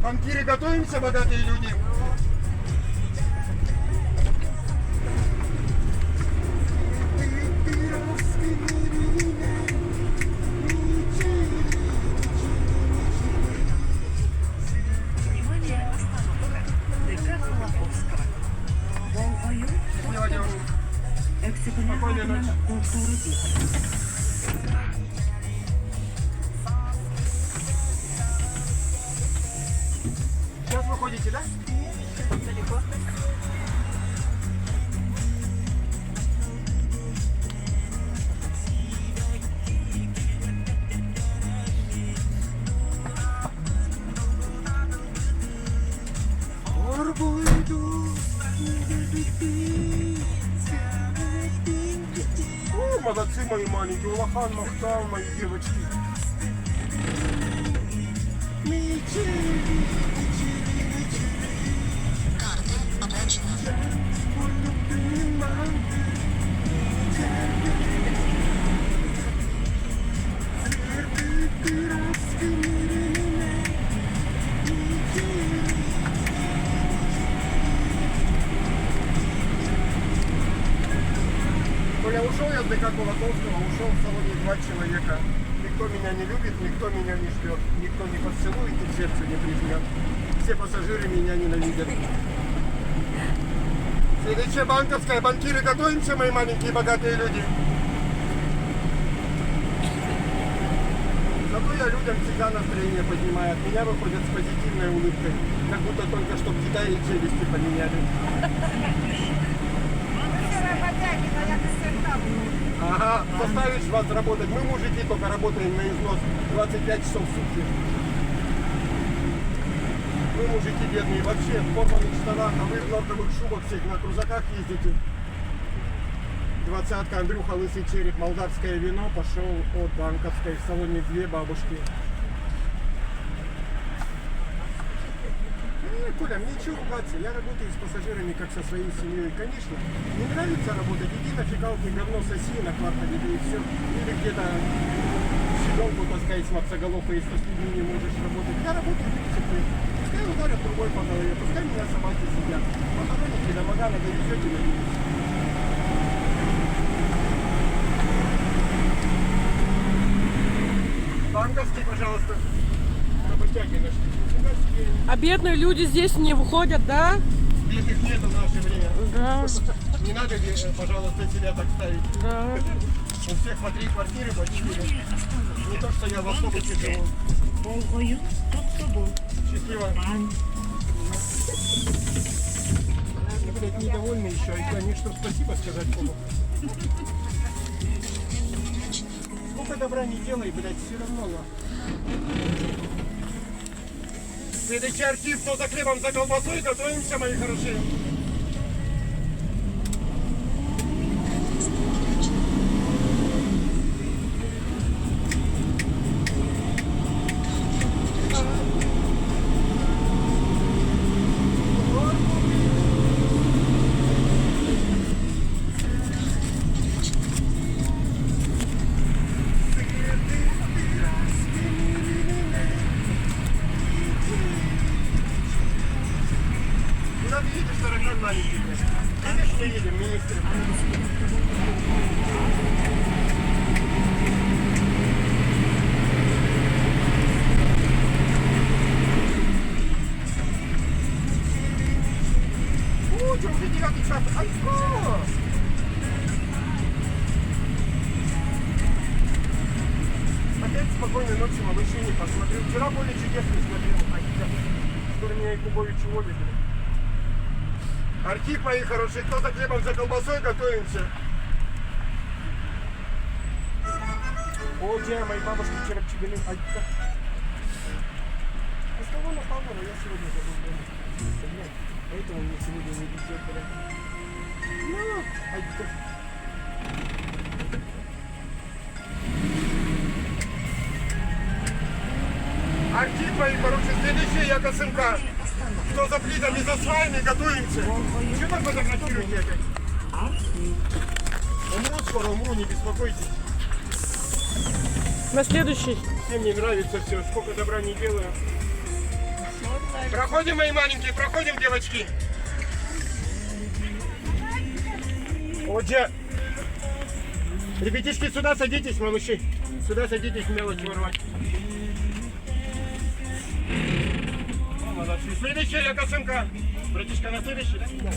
Банкиры, готовимся, богатые люди. Внимание, остановка. ДК Холоповского. Волгою Счастливо, девушка. Спокойной ночи. экспериментальна культура дыхания. Сейчас выходите, да? Далеко. О, молодцы мои маленькие, Улахан, Махтал, мои девочки. Коля, ушел я с ДК Кулаковского, ушел в салоне 2 человека. Никто меня не любит, никто меня не ждет, никто не поцелует и к сердцу не прижмет. Все пассажиры меня ненавидят. Следующая банковская. Банкиры, готовимся, мои маленькие богатые люди. Зато я людям всегда настроение поднимаю. От меня выходят с позитивной улыбкой. Как будто только что в Китае челюсти поменяли. Ага, заставишь вас работать. Мы, мужики, только работаем на износ 25 часов в сутки. Вы, мужики бедные, вообще в форменных штанах, а вы в норковых шубах всех на крузаках ездите. 20-ка, Андрюха, лысый череп, молдавское вино, пошел от банковской, в салоне 2 бабушки. Коля, мне чего ругаться? Я работаю с пассажирами, как со своей семьей. Конечно, не нравится работать, иди на фигалке, говно соси, на квартале, и все. Или где-то щедонку таскай с мопсоголовкой, если с людьми не можешь работать. Я работаю 30 лет. Пускай ударят другой по голове, пускай меня собаки сидят. Похороните до Магана, довезете на милицию. Банковский, пожалуйста. Работяги нашли. А бедные люди здесь не выходят, да? Бедных нет в наше время. Да. Не надо, пожалуйста, себя так ставить. Да. У всех по 3 квартиры, по 4. Не то, что я в автобусе живу. Волгою тот, хто був. Счастливо. Пан. Я, блядь, недовольный еще. И, конечно, спасибо сказать Богу. Сколько добра не делай, блядь, все равно. Следующий архив, кто за хлебом, за колбасой, готовимся, мои хорошие. Куда ты едешь, таракан маленький? Конечно, едем, министр. Что вы 9 час? Ай, что? Опять спокойной ночи, малыши, не посмотрел. Вчера более чудесный смотрел. Который меня Якубович уволили. Архив, мои хорошие, кто за хлебом, за колбасой, готовимся. О, где мои бабушки вчера чебели. Ай, как... А с кого напал, я сегодня забыл дома. Поэтому мне сегодня не везет. Ну, ай, как... Архив, мои хорошие, следующий я Косынка. Кто за плитами, за сваями, готовимся. Что там фотографируете опять? Умру скоро, умру, не беспокойтесь. На следующий. Всем не нравится все, сколько добра не делаю. Проходим, мои маленькие, проходим, девочки. Отже, ребятишки, сюда садитесь, малыши. Сюда садитесь, мелочь ворвать. Молодцы. Следующая косынка. Братишка, на следующий, да?